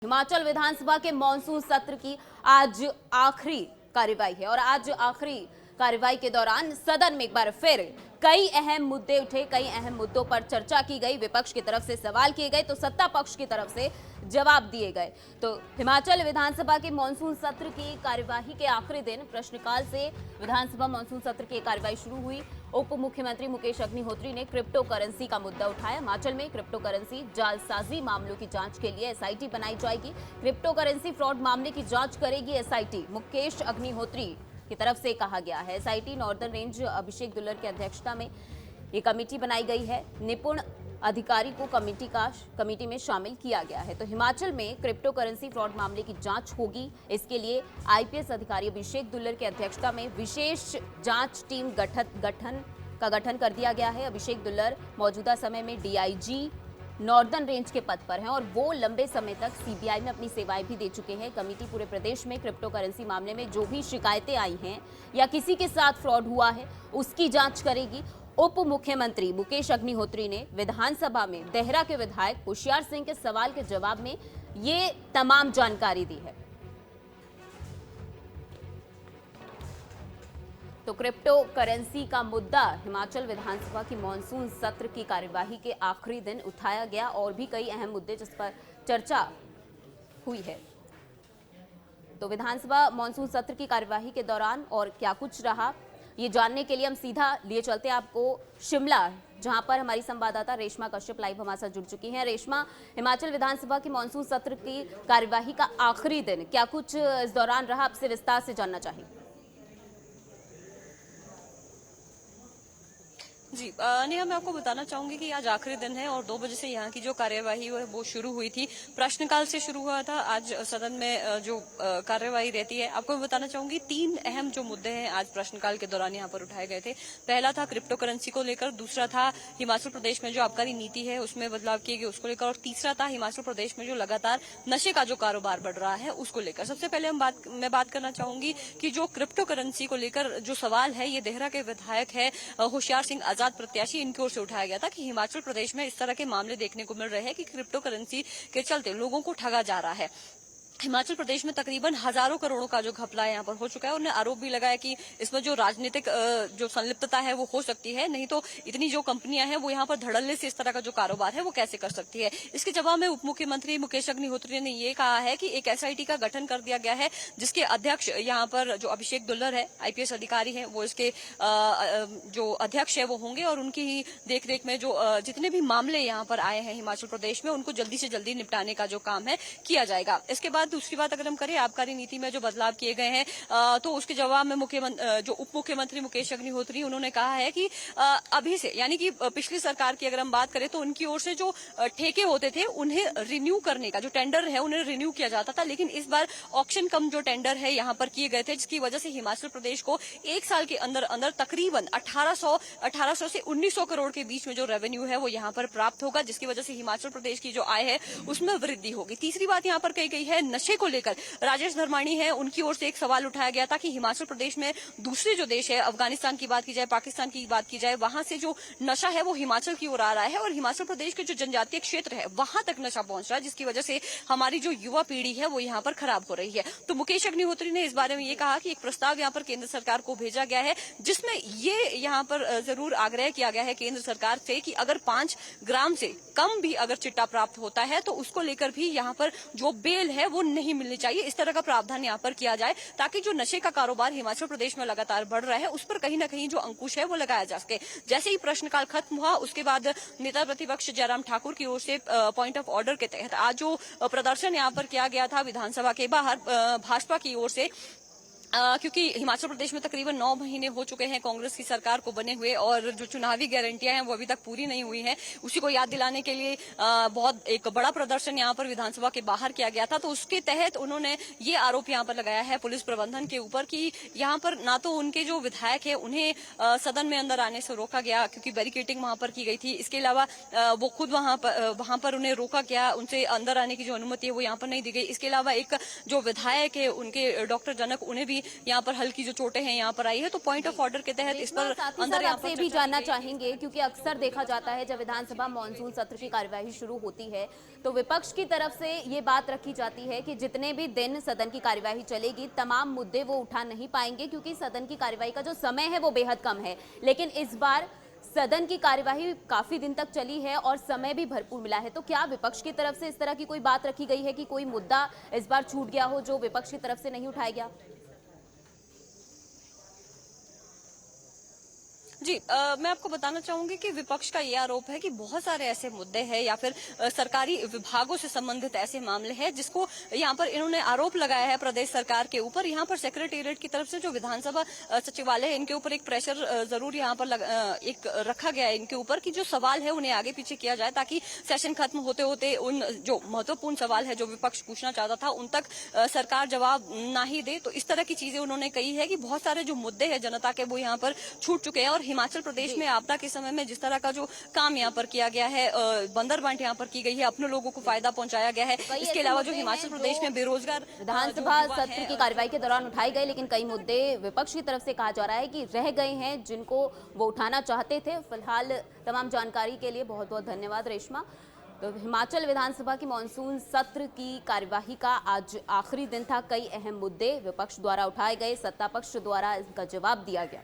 हिमाचल विधानसभा के मॉनसून सत्र की आज आखिरी कार्यवाही है और आज आखिरी कार्यवाही के दौरान सदन में एक बार फिर कई अहम मुद्दे उठे, कई अहम मुद्दों पर चर्चा की गई। विपक्ष की तरफ से सवाल किए गए तो सत्ता पक्ष की तरफ से जवाब दिए गए। तो हिमाचल विधानसभा के मॉनसून सत्र की कार्यवाही के आखिरी दिन प्रश्नकाल से विधानसभा मॉनसून सत्र की कार्यवाही शुरू हुई। उप मुख्यमंत्री मुकेश अग्निहोत्री ने क्रिप्टो करेंसी का मुद्दा उठाया। हिमाचल में क्रिप्टो करेंसी जालसाजी मामलों की जांच के लिए एसआईटी बनाई जाएगी। क्रिप्टो करेंसी फ्रॉड मामले की जांच करेगी एसआईटी, मुकेश अग्निहोत्री की तरफ से कहा गया है। एसआईटी नॉर्दर्न रेंज अभिषेक दुल्लर की अध्यक्षता में ये कमेटी बनाई गई है। निपुण अधिकारी को कमेटी में शामिल किया गया है। तो हिमाचल में क्रिप्टो करेंसी फ्रॉड मामले की जांच होगी। इसके लिए आईपीएस अधिकारी अभिषेक दुल्लर की अध्यक्षता में विशेष जांच टीम गठन कर दिया गया है। अभिषेक दुल्लर मौजूदा समय में डीआईजी नॉर्दर्न रेंज के पद पर हैं और वो लंबे समय तक सीबीआई में अपनी सेवाएं भी दे चुके हैं। कमेटी पूरे प्रदेश में क्रिप्टो करेंसी मामले में जो भी शिकायतें आई हैं या किसी के साथ फ्रॉड हुआ है उसकी जांच करेगी। उप मुख्यमंत्री मुकेश अग्निहोत्री ने विधानसभा में देहरा के विधायक होशियार सिंह के सवाल के जवाब में ये तमाम जानकारी दी है। तो क्रिप्टो करेंसी का मुद्दा हिमाचल विधानसभा की मॉनसून सत्र की कार्यवाही के आखिरी दिन उठाया गया और भी कई अहम मुद्दे जिस पर चर्चा हुई है। तो विधानसभा मॉनसून सत्र की कार्यवाही के दौरान और क्या कुछ रहा, ये जानने के लिए हम सीधा लिए चलते हैं आपको शिमला, जहां पर हमारी संवाददाता रेशमा कश्यप लाइव हमारे साथ जुड़ चुकी हैं। रेशमा, हिमाचल विधानसभा की मॉनसून सत्र की कार्यवाही का आखिरी दिन क्या कुछ इस दौरान रहा, आपसे विस्तार से जानना चाहिए। जी नेहा, मैं आपको बताना चाहूंगी कि आज आखिरी दिन है और 2 बजे से यहाँ की जो कार्यवाही है वो शुरू हुई थी। प्रश्नकाल से शुरू हुआ था। आज सदन में जो कार्यवाही रहती है, आपको मैं बताना चाहूंगी 3 अहम जो मुद्दे हैं आज प्रश्नकाल के दौरान यहाँ पर उठाए गए थे। पहला था क्रिप्टो करेंसी को लेकर, दूसरा था हिमाचल प्रदेश में जो आबकारी नीति है उसमें बदलाव किए गए उसको लेकर, और तीसरा था हिमाचल प्रदेश में जो लगातार नशे का जो कारोबार बढ़ रहा है उसको लेकर। सबसे पहले मैं बात करना चाहूंगी कि जो क्रिप्टो करेंसी को लेकर जो सवाल है ये देहरा के विधायक है होशियार सिंह आजाद प्रत्याशी, इनकी ओर से उठाया गया था कि हिमाचल प्रदेश में इस तरह के मामले देखने को मिल रहे हैं कि क्रिप्टो करेंसी के चलते लोगों को ठगा जा रहा है। हिमाचल प्रदेश में तकरीबन हजारों करोड़ों का जो घपला यहाँ पर हो चुका है। उन्होंने आरोप भी लगाया कि इसमें जो राजनीतिक जो संलिप्तता है वो हो सकती है, नहीं तो इतनी जो कंपनियां हैं वो यहाँ पर धड़ल्ले से इस तरह का जो कारोबार है वो कैसे कर सकती है। इसके जवाब में उप मुख्यमंत्री मुकेश अग्निहोत्री ने ये कहा है कि एक एसआईटी का गठन कर दिया गया है जिसके अध्यक्ष यहाँ पर जो अभिषेक दुल्लर है, आईपीएस अधिकारी है, वो इसके जो अध्यक्ष है वो होंगे और उनकी ही देखरेख में जो जितने भी मामले यहाँ पर आए हैं हिमाचल प्रदेश में उनको जल्दी से जल्दी निपटाने का जो काम है किया जाएगा। इसके बाद दूसरी बात अगर हम करें आबकारी नीति में जो बदलाव किए गए हैं तो उसके जवाब में जो उप मुख्यमंत्री मुकेश अग्निहोत्री उन्होंने कहा है कि अभी से, यानी कि पिछली सरकार की अगर हम बात करें तो उनकी ओर से जो ठेके होते थे उन्हें रिन्यू करने का जो टेंडर है उन्हें रिन्यू किया जाता था, लेकिन इस बार ऑक्शन कम जो टेंडर है यहाँ पर किए गए थे जिसकी वजह से हिमाचल प्रदेश को 1 साल के अंदर अंदर तकरीबन 1800 से 1900 करोड़ के बीच में जो रेवेन्यू है वो यहाँ पर प्राप्त होगा, जिसकी वजह से हिमाचल प्रदेश की जो आय है उसमें वृद्धि होगी। तीसरी बात यहाँ पर कही गई है नशे को लेकर। राजेश धर्माणी है, उनकी ओर से एक सवाल उठाया गया था कि हिमाचल प्रदेश में दूसरे जो देश है, अफगानिस्तान की बात की जाए, पाकिस्तान की बात की जाए, वहां से जो नशा है वो हिमाचल की ओर आ रहा है और हिमाचल प्रदेश के जो जनजातीय क्षेत्र है वहां तक नशा पहुंच रहा है, जिसकी वजह से हमारी जो युवा पीढ़ी है वो यहाँ पर खराब हो रही है। तो मुकेश अग्निहोत्री ने इस बारे में ये कहा कि एक प्रस्ताव यहाँ पर केंद्र सरकार को भेजा गया है जिसमें ये यहाँ पर जरूर आग्रह किया गया है केंद्र सरकार से कि अगर 5 ग्राम से कम भी अगर चिट्टा प्राप्त होता है तो उसको लेकर भी यहाँ पर जो बेल है वो नहीं मिलनी चाहिए। इस तरह का प्रावधान यहाँ पर किया जाए ताकि जो नशे का कारोबार हिमाचल प्रदेश में लगातार बढ़ रहा है उस पर कहीं ना कहीं जो अंकुश है वो लगाया जा सके। जैसे ही प्रश्नकाल खत्म हुआ उसके बाद नेता प्रतिपक्ष जयराम ठाकुर की ओर से पॉइंट ऑफ ऑर्डर के तहत आज जो प्रदर्शन यहाँ पर किया गया था विधानसभा के बाहर भाजपा की ओर से, क्योंकि हिमाचल प्रदेश में तकरीबन 9 महीने हो चुके हैं कांग्रेस की सरकार को बने हुए और जो चुनावी गारंटियां हैं वो अभी तक पूरी नहीं हुई हैं, उसी को याद दिलाने के लिए बहुत एक बड़ा प्रदर्शन यहां पर विधानसभा के बाहर किया गया था। तो उसके तहत उन्होंने ये आरोप यहां पर लगाया है पुलिस प्रबंधन के ऊपर कि यहां पर ना तो उनके जो विधायक है उन्हें सदन में अंदर आने से रोका गया क्योंकि बैरिकेडिंग वहां पर की गई थी। इसके अलावा वो खुद वहां पर उन्हें रोका गया, उनसे अंदर आने की जो अनुमति है वो यहाँ पर नहीं दी गई। इसके अलावा एक जो विधायक है उनके डॉक्टर जनक, उन्हें भी भी यहाँ पर हल्की जो चोटें हैं यहाँ पर आई है, तो पॉइंट ऑफ ऑर्डर के तहत इस पर साथ ही अंदर साथ यहाँ आपसे पर भी चर्चा जानना की गई। चाहेंगे क्योंकि अक्सर देखा जाता है जब विधानसभा मॉनसून सत्र की कार्यवाही शुरू होती है तो विपक्ष की तरफ से ये बात रखी जाती है कि जितने भी दिन सदन की कार्यवाही चलेगी तमाम मुद्दे वो उठा नहीं पाएंगे क्योंकि सदन की कार्यवाही का जो समय है वो बेहद कम है। लेकिन इस बार सदन की कार्यवाही काफी दिन तक चली है और समय भी भरपूर मिला है, तो क्या विपक्ष की तरफ से इस तरह की कोई बात रखी गई है कि कोई मुद्दा इस बार छूट गया हो जो विपक्ष की तरफ से नहीं उठाया गया? जी मैं आपको बताना चाहूंगी कि विपक्ष का ये आरोप है कि बहुत सारे ऐसे मुद्दे हैं या फिर सरकारी विभागों से संबंधित ऐसे मामले हैं जिसको यहाँ पर इन्होंने आरोप लगाया है प्रदेश सरकार के ऊपर। यहाँ पर सेक्रेटेरिएट की तरफ से जो विधानसभा सचिवालय है इनके ऊपर एक प्रेशर जरूर यहाँ पर एक रखा गया है इनके ऊपर कि जो सवाल है उन्हें आगे पीछे किया जाए ताकि सेशन खत्म होते होते उन जो महत्वपूर्ण सवाल है जो विपक्ष पूछना चाहता था उन तक सरकार जवाब ना ही दे। तो इस तरह की चीजें उन्होंने कही है कि बहुत सारे जो मुद्दे हैं जनता के वो यहाँ पर छूट चुके हैं। और हिमाचल प्रदेश में आपदा के समय में जिस तरह का जो काम यहाँ पर किया गया है, बंदर बांट यहाँ पर की गई है, अपने लोगों को फायदा पहुंचाया गया है। इसके अलावा जो हिमाचल प्रदेश में बेरोजगार विधानसभा सत्र की कार्यवाही के दौरान उठाए गए लेकिन कई मुद्दे विपक्ष की तरफ से कहा जा रहा है कि रह गए हैं जिनको वो उठाना चाहते थे। फिलहाल तमाम जानकारी के लिए बहुत बहुत धन्यवाद रेशमा। तो हिमाचल विधानसभा की मॉनसून सत्र की कार्यवाही का आज आखिरी दिन था। कई अहम मुद्दे विपक्ष द्वारा उठाए गए, सत्ता पक्ष द्वारा इसका जवाब दिया गया।